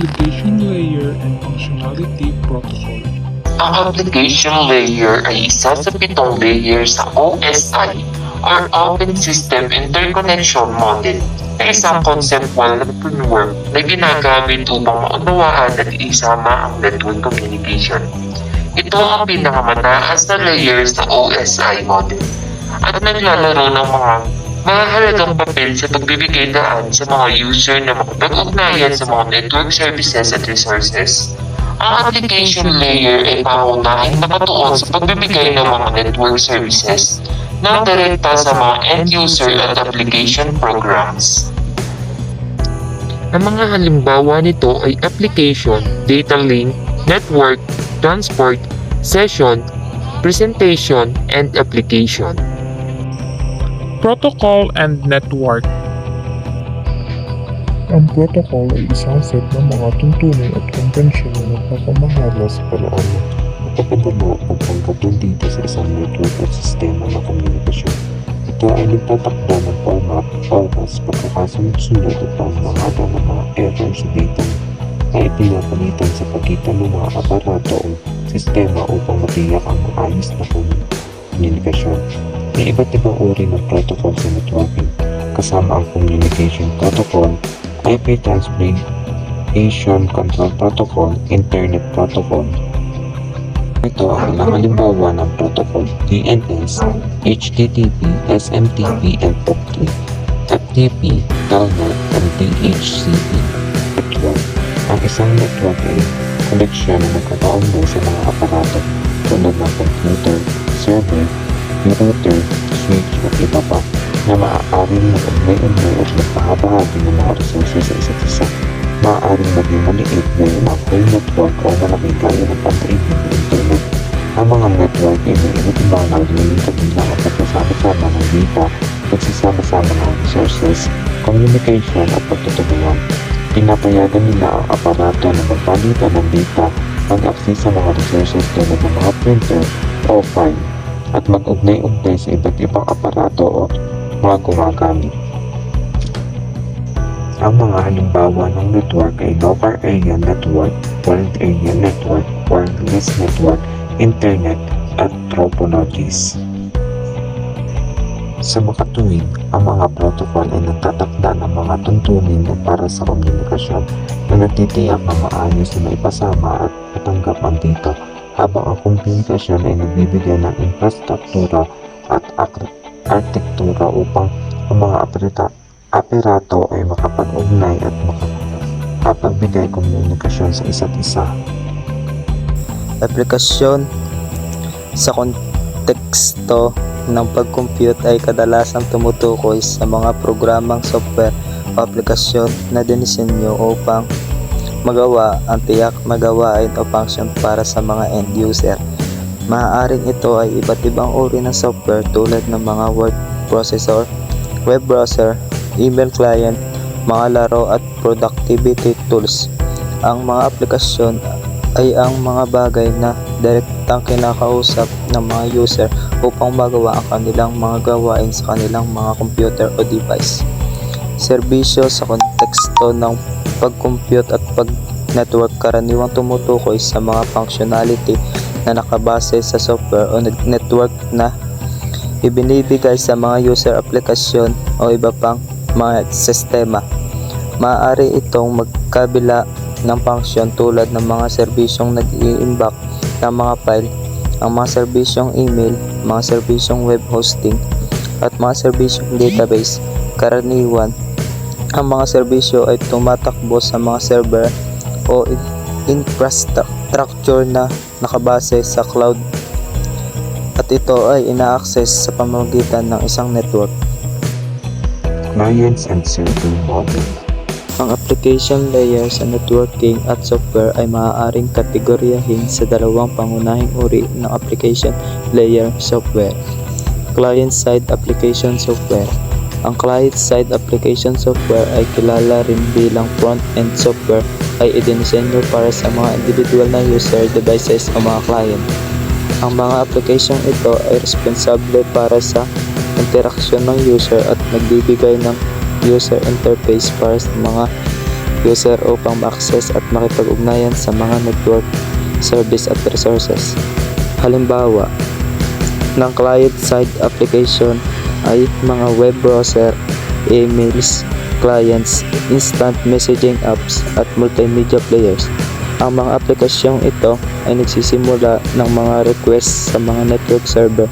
Application Layer and Functionality Protocol. Ang application layer ay isa sa 7 layers sa OSI or Open System Interconnection Model na isang conceptual framework na ginagamit upang maunawaan at isama ang network communication. Ito ang pinakamataas na layer sa OSI model at naglalaro ng mga mahalagang papel sa pagbibigay daan sa mga user na makapag-ugnayan sa mga network services at resources. Ang application layer ay pangunahing nakatuon sa pagbibigay ng mga network services na direkta sa mga end user at application programs. Ang mga halimbawa nito ay application, data link, network, transport, session, presentation, and application. Protocol and Network. Ang protocol ay isang set ng mga tuntunin at konbensyon na nagpapamahala sa paraan ng Pagpapadala o pagtanggapin dito sa isang network at sistema ng komunikasyon. Ito ay nagtatakda ng format, oras, pagkakasunod-sunod at pamamahaba ng mga error sa data na ipinapalitan sa pagitan ng mga aparato o sistema upang matiyak ang maayos na komunikasyon. May iba't ibang uri ng protocol sa networking, kasama ang Communication Protocol, IP Transmission Control Protocol, Internet Protocol. Ito ang ilang halimbawa ng protocol: DNS, HTTP, SMTP, and POP3, FTP, Telnet, and DHCP. Network. Ang isang network ay koneksyon na nagkakaugnay sa mga aparato tulad ng computer, server, router, switch, at iba pa na maaaring mag-ugnay-ugnay at magpahabahagi ng mga resources sa isa't isa. Maaaring maging maliit ngayon ang whole network o malaki gaya ng pag-ibig ng internet. Ang mga network ay may iba't ibang naging kabilang at pagsasama-sama ng data, pagsasama-sama ng resources, communication at pagtutulungan. Pinapayagan nila ang aparato na magpalitan ng data, mag-access sa mga resources tulad ng mga printer o file, at mag-ugnay-ugnay sa iba't ibang aparato o mga gumagamit. Ang mga halimbawa ng network ay local area network, wide area network, wireless network, internet, at topologies. Sa makatuwid, ang mga protocol ay nagtatakda ng mga tuntunin para sa komunikasyon na natitiyak na maayos na maipasama at matanggap ang data, habang ang komunikasyon ay nagbibigay ng infrastruktura at arkitektura upang ang mga aparato ay makapag-ugnay at makapagbigay komunikasyon sa isa't isa. Aplikasyon sa konteksto ng pag-compute ay kadalasang tumutukoy sa mga programang software o aplikasyon na dinisenyo upang magawa ang tiyak na gawain o function para sa mga end user. Maaaring ito ay iba't ibang uri ng software tulad ng mga word processor, web browser, email client, mga laro at productivity tools. Ang mga aplikasyon ay ang mga bagay na direktang kinakausap ng mga user upang magawa ang kanilang mga gawain sa kanilang mga computer o device. Serbisyo sa konteksto ng pag-compute at pag-network karaniwang tumutukoy sa mga functionality na nakabase sa software o network na ibinibigay sa mga user aplikasyon o iba pang mga sistema. Maaari itong magkabila ng function tulad ng mga serbisyong nag-i-imbak ng mga file, ang mga serbisyong email, mga serbisyong web hosting, at mga serbisyong database. Karaniwan, ang mga serbisyo ay tumatakbo sa mga server o infrastructure na nakabase sa cloud, at ito ay ina-access sa pamamagitan ng isang network. Clients and server model. Ang application layer sa networking at software ay maaaring kategoryahin sa dalawang pangunahing uri ng application layer software. Client-side application software. Ang client-side application software ay kilala rin bilang front-end software, ay idinisenyo para sa mga individual na user devices o mga client. Ang mga application ito ay responsable para sa interaksyon ng user at nagbibigay ng user interface para sa mga user upang ma-access at makipag-ugnayan sa mga network, service at resources. Halimbawa ng client-side application ay mga web browser, emails, clients, instant messaging apps at multimedia players. Ang mga aplikasyong ito ay nagsisimula ng mga request sa mga network server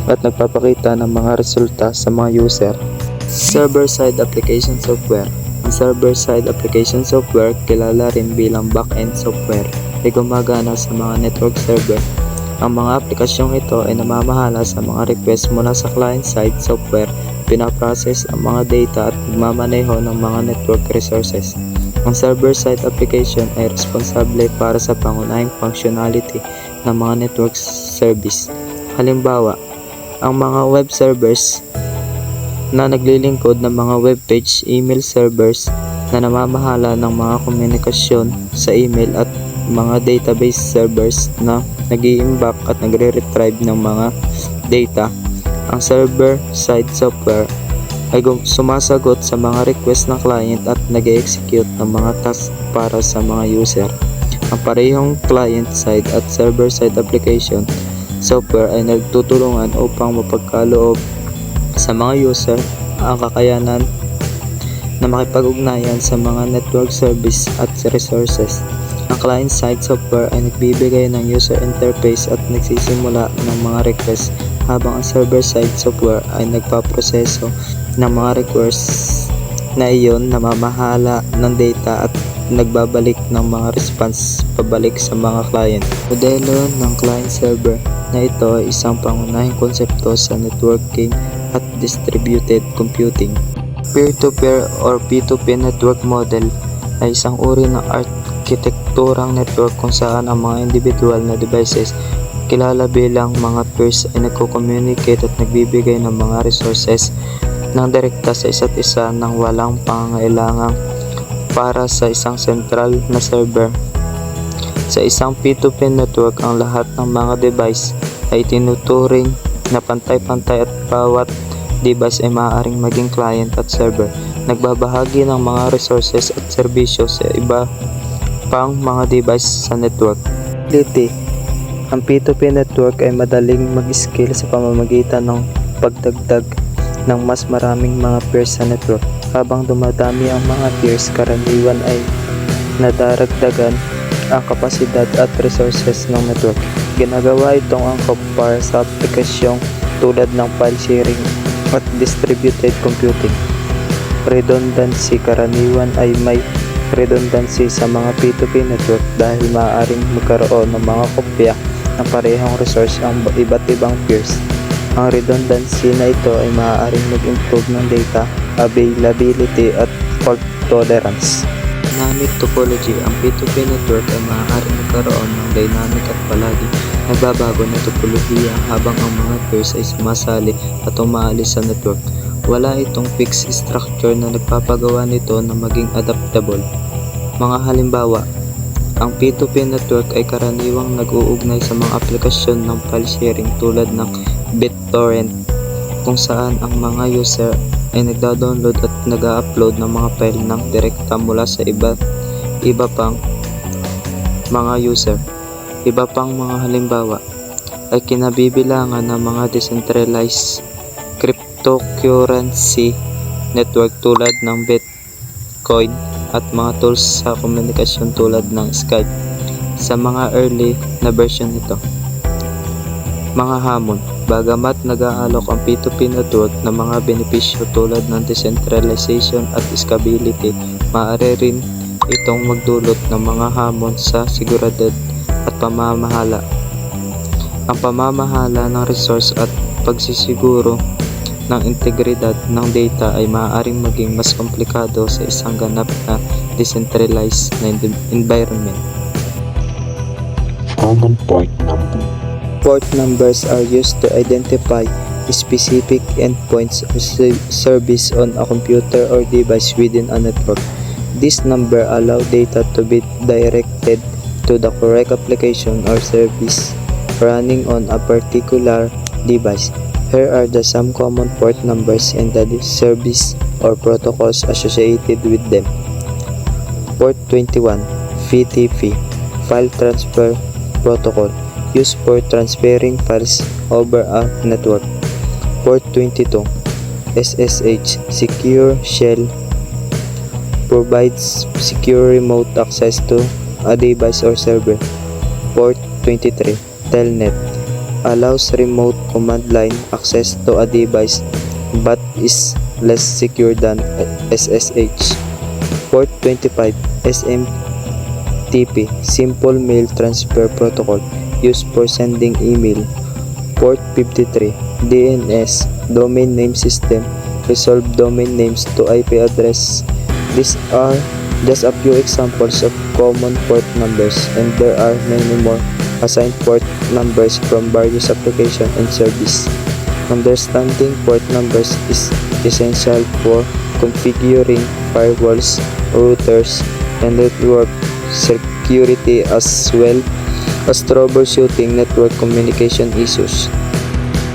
at nagpapakita ng mga resulta sa mga user. Server-side application software. Ang server-side application software, kilala rin bilang back-end software, ay gumagana sa mga network server. Ang mga aplikasyong ito ay namamahala sa mga request mula sa client-side software, pinaprocess ang mga data at nagmamaneho ng mga network resources. Ang server-side application ay responsable para sa pangunahing functionality ng mga network service. Halimbawa, ang mga web servers na naglilingkod ng mga web page, email servers na namamahala ng mga komunikasyon sa email at mga database servers na nag-i-imbak at nagre-retrieve ng mga data. Ang server-side software ay sumasagot sa mga request ng client at nag-execute ng mga tasks para sa mga user. Ang parehong client-side at server-side application software ay nagtutulungan upang mapagkaloob sa mga user ang kakayanan na makipag-ugnayan sa mga network service at resources. Ang client-side software ay nagbibigay ng user interface at nagsisimula ng mga request, habang ang server-side software ay nagpaproseso ng mga requests na iyon, namamahala ng data at nagbabalik ng mga response pabalik sa mga client. Modelo ng client-server na ito ay isang pangunahing konsepto sa networking at distributed computing. Peer-to-peer or P2P network model ay isang uri ng arkitekturang network kung saan ang mga individual na devices, kilala bilang mga peers, ay nagko-communicate at nagbibigay ng mga resources ng direkta sa isa't isa nang walang pangangailangan para sa isang central na server. Sa isang P2P network, ang lahat ng mga device ay tinuturing na pantay-pantay at bawat device ay maaaring maging client at server, nagbabahagi ng mga resources at serbisyo sa iba pang mga device sa network. Ang P2P network ay madaling mag-scale sa pamamagitan ng pagdagdag ng mas maraming mga peers sa network. Habang dumadami ang mga peers, karaniwan ay nadaragdagan ang kapasidad at resources ng network. Ginagawa itong angkop para sa aplikasyong tulad ng file sharing at distributed computing. Redundancy. Karaniwan ay may redundancy sa mga P2P network dahil maaaring magkaroon ng mga kopya ng parehong resource ang iba't ibang peers. Ang redundancy na ito ay maaaring mag-improve ng data availability at fault tolerance. Dynamic topology. Ang P2P network ay maaaring magkaroon ng dynamic at palagi nagbabago na topolohiya habang ang mga peers ay sumasali at umaalis sa network. Wala itong fixed structure na nagpapagawa nito na maging adaptable. Mga halimbawa, ang P2P network ay karaniwang nag-uugnay sa mga aplikasyon ng file sharing tulad ng BitTorrent, kung saan ang mga user ay nagda-download at nag-upload ng mga file ng direkta mula sa iba pang mga user. Iba pang mga halimbawa ay kinabibilangan ng mga decentralized cryptocurrency network tulad ng Bitcoin at mga tools sa komunikasyon tulad ng Skype sa mga early na version nito. Mga hamon. Bagamat nag-aalok ang P2P network ng mga benepisyo tulad ng decentralization at scalability, maaari rin itong magdulot ng mga hamon sa seguridad at pamamahala. Ang pamamahala ng resource at pagsisiguro ng integridad ng data ay maaaring maging mas komplikado sa isang ganap na decentralized na environment. Common port number. Port numbers are used to identify specific endpoints or service on a computer or device within a network. This number allows data to be directed to the correct application or service running on a particular device. Here are some common port numbers and the service or protocols associated with them. Port 21, VTP, File Transfer Protocol, used for transferring files over a network. Port 22, SSH, Secure Shell, provides secure remote access to a device or server. Port 23, Telnet, allows remote command line access to a device but is less secure than SSH. Port 25, SMTP, Simple Mail Transfer Protocol, used for sending email. Port 53, DNS, Domain Name System, resolve domain names to IP address. These are just a few examples of common port numbers, and there are many more assigned port numbers from various applications and service. Understanding port numbers is essential for configuring firewalls, routers, and network security, as well as troubleshooting network communication issues.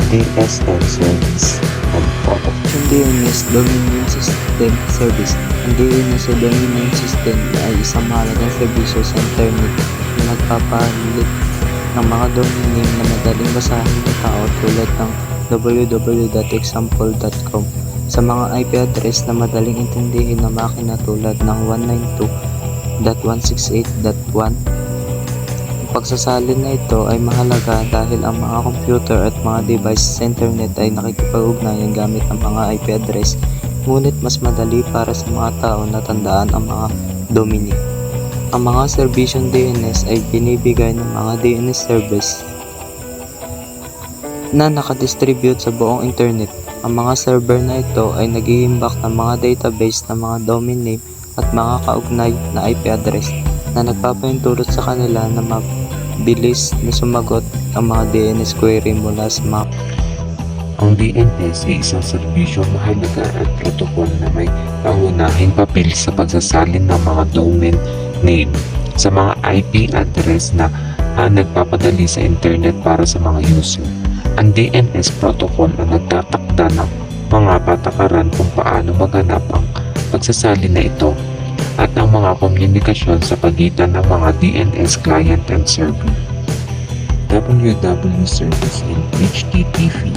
DSL service and product. Ang DNS Domain Name System Service. Ang DNS o Domain Name System ay isang mahalagang serbisyo sa internet na nagpapalit ng mga domain name na madaling basahin ng tao tulad ng www.example.com sa mga IP address na madaling intindihin ng makina tulad ng 192.168.1. Ang pagsasalin na ito ay mahalaga dahil ang mga computer at mga device sa internet ay nakikipag-ugnayan gamit ang mga IP address, ngunit mas madali para sa mga tao na tandaan ang mga domain name. Ang mga serbisyong DNS ay binibigay ng mga DNS service na nakadistribute sa buong internet. Ang mga server na ito ay nag-iimbak ng mga database ng mga domain name at mga kaugnay na IP address na nagpapahintulot sa kanila na mabilis na sumagot ang mga DNS query mula sa mga. Ang DNS ay isang serbisyong mahalaga at protocol na may pangunahing papel sa pagsasalin ng mga domain name sa mga IP address na nagpapadali sa internet para sa mga user. Ang DNS protocol ang nagtatakda ng mga patakaran kung paano maganap ang pagsasalin na ito at ang mga komunikasyon sa pagitan ng mga DNS client and server. WW service and HTTP.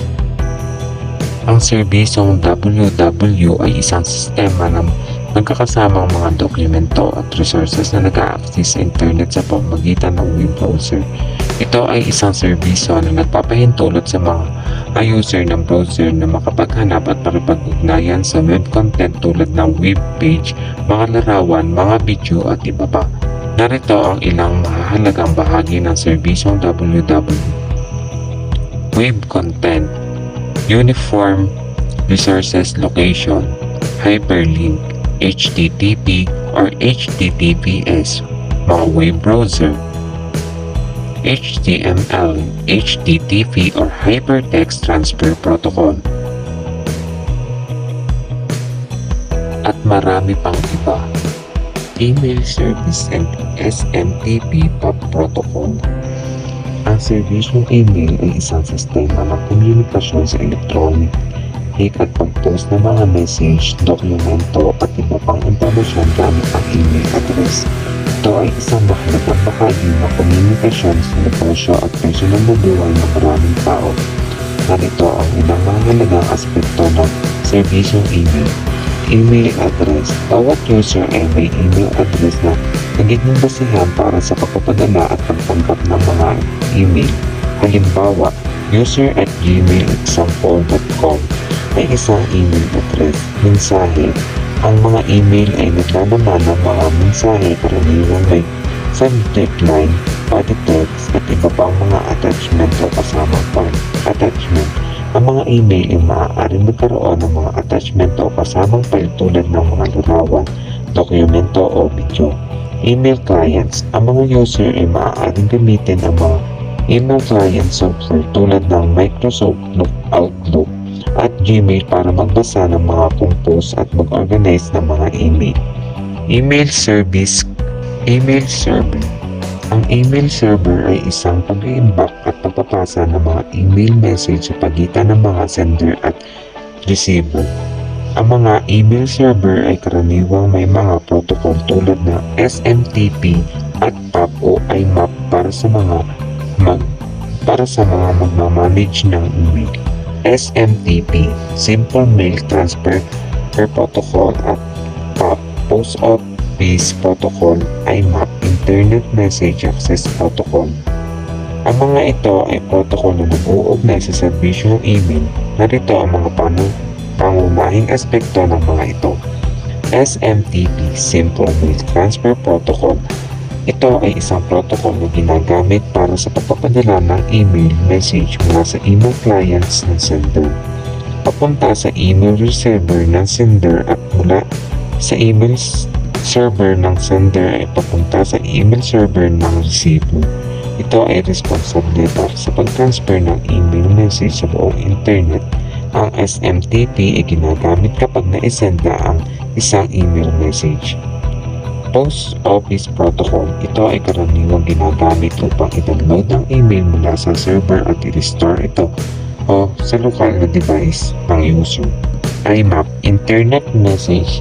Ang serbisyong WW ay isang sistema ng nagkakasamang mga dokumento at resources na nag-a-access sa internet sa pamamagitan ng web browser. Ito ay isang serbisyo na nagpapahintulot sa mga user ng browser na makapaghanap at makipag-ugnayan sa web content tulad ng web page, mga larawan, mga video at iba pa. Narito ang ilang mahalagang bahagi ng serbisyong WW. Web content, Uniform Resources Location, Hyperlink, HTTP or HTTPS, mga web browser, HTML, HTTP or Hypertext Transfer Protocol, at marami pang iba. Email Service and SMTP Protocol. Ang serbisyong email ay isang sistema ng komunikasyon sa electronic at pag-post ng mga message, dokumento at iba pang impormasyon gamit ang email address. Ito ay isang mahalagang bahagi ng komunikasyon sa negosyo at personal na buhay ng maraming tao. Narito ang ilang mahalagang aspekto ng serbisyong email. Email address. Bawat user ay may email address na nagiging basihan para sa pagpapadala at pagtanggap ng mga email. Halimbawa, user@gmailexample.com ay isang email address. Mensahe. Ang mga email ay naglalaman ng mga mensahe karaniwang may subject line, body text at iba pang mga attachment o kasamang attachment. Ang mga email ay maaaring magkaroon ng mga attachment o kasamang file tulad ng mga larawan, dokumento o video. Email clients. Ang mga user ay maaaring gamitin ang mga email client software tulad ng Microsoft Outlook at Gmail para magbasa ng mga compose at mag-organize ng mga email. Email service. Email server. Ang email server ay isang pag-iimbak at pagpapasa ng mga email message sa pagitan ng mga sender at receiver. Ang mga email server ay karaniwang may mga protocol tulad ng SMTP at PAP o IMAP para sa mga magmamanage ng email. SMTP, Simple Mail Transfer Protocol at PAP, Post Office Protocol, IMAP, Internet Message Access Protocol. Ang mga ito ay protocol na nag-uugnay sa serbisyo ng email. Narito ang mga pangunahing aspekto ng mga ito. SMTP, Simple Mail Transfer Protocol. Ito ay isang protocol na ginagamit para sa pagpapadala ng email message mula sa email clients ng sender papunta sa email receiver ng sender at mula sa email server ng sender ay papunta sa email server ng receiver. Ito ay responsable para sa pag-transfer ng email message sa buong internet. Ang SMTP ay ginagamit kapag na-isend na ang isang email message. Post Office Protocol. Ito ay karaniwang ginagamit upang i-download ang email mula sa server at i-restore ito o sa lokal na device ng user. IMAP, Internet Message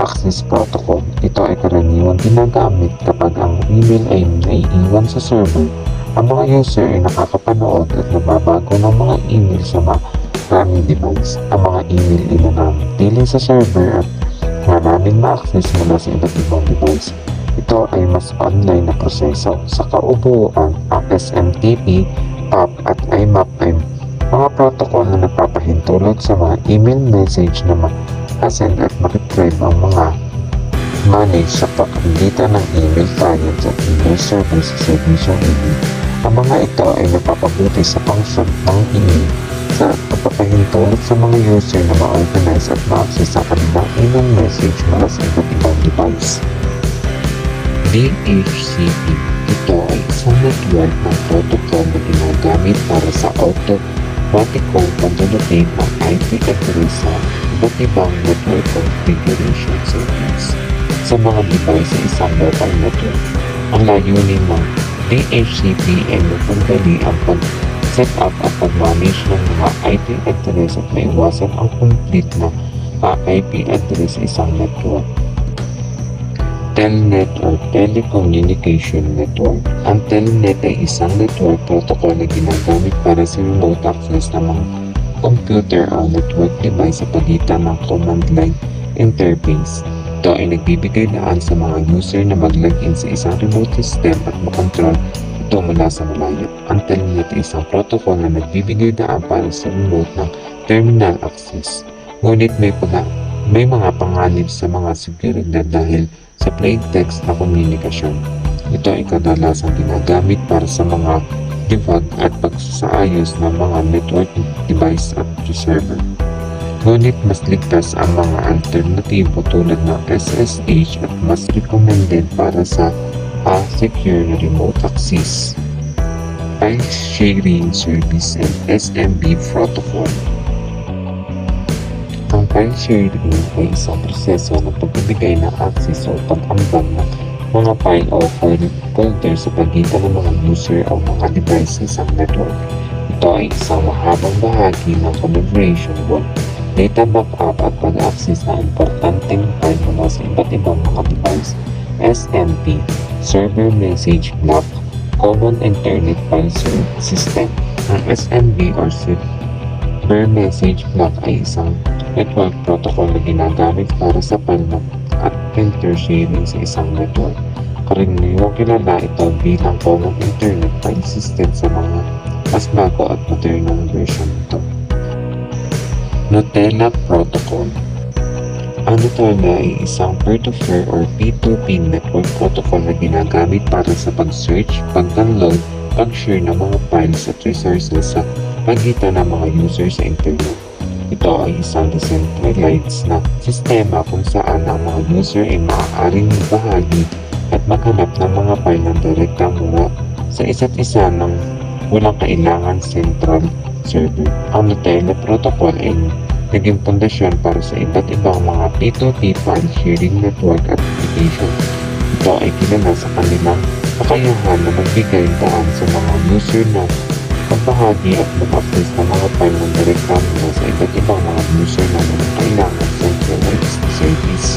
Access Protocol. Ito ay karaniwang ginagamit kapag ang email ay naiiwan sa server. Ang mga user ay nakakapanood at nababago ng mga email sa maraming device. Ang mga email ay nananatili sa server at maraming ma-access mula sa iba't ibang device. Ito ay mas online na proseso. Sa kaubuan, ang SMTP, PAP at IMAP ay mga protocol na nagpapahintulot sa mga email message na ma-send at ma-retrieve ang mga manage sa pagkagitan ng email clients at email server sa serbisyong email. Ang mga ito ay nagpapabuti sa function ng email sa pagpapahintulot sa mga user na ma-organize at ma-access sa kanilang email message mula sa iba't ibang device. DHCP. Ito ay isang network ng protocol na ginagamit para sa automatikong pagdudupin ng IP address sa iba't ibang network configuration settings sa mga device sa isang local network. Ang layunin ng DHCP ay magpandali ang set up at pag-manage ng mga IP address at maiwasan ang complete na IP address sa isang network. Telnet or Telecommunication Network. Ang Telnet ay isang network protocol na ginagamit para sa remote access ng mga computer o network device sa pagitan ng command line interface. Ito ay nagbibigay daan sa mga user na mag-login sa isang remote system at makontrol ito mula sa malayo. Ang Telnet ay isang protocol na nagbibigay daan para sa remote ng terminal access. Ngunit may mga panganib sa mga seguridad dahil sa plain text na komunikasyon. Ito ay kadalasang ginagamit para sa mga debug at pagsasaayos ng mga network device at server. Ngunit mas ligtas ang mga alternatibo tulad ng SSH at mas recommended para sa secure na remote access. File Sharing Service and SMB Protocol. Ang file sharing ay isang proseso ng pagbibigay ng access o pag-ambag ng mga file o folder sa pagitan ng mga user o mga device sa isang network. Ito ay isang mahabang bahagi ng collaboration work, data backup at pag-access ng importanteng file mula sa iba't ibang mga device. SMP, Server Message Block, Common Internet File System. Ang SMB or Server Message Block ay isang network protocol na ginagamit para sa file at printer sharing sa isang network. Karaniwang kilala ito bilang Common Internet File System sa mga mas bago at modernong version nito. Gnutella Protocol. Ang Gnutella ay isang peer-to-peer or P2P network protocol na ginagamit para sa pag-search, pag-download, pag-share ng mga files at resources sa pagitan ng mga users sa internet. Ito ay isang decentralized na sistema kung saan ang mga user ay maaaring bahagi at maghanap ng mga file ng direkta mula sa isa't isa ng walang kailangan central server. Ang Gnutella Protocol ay naging pundasyon para sa iba't ibang mga P2P file sharing network at application. Ito ay kilala sa kanilang kakayahan na magbigay daan sa mga user na makapagbahagi at mag-update ng mga file ng direktamo sa iba't ibang mga user na kailangan sa internet service.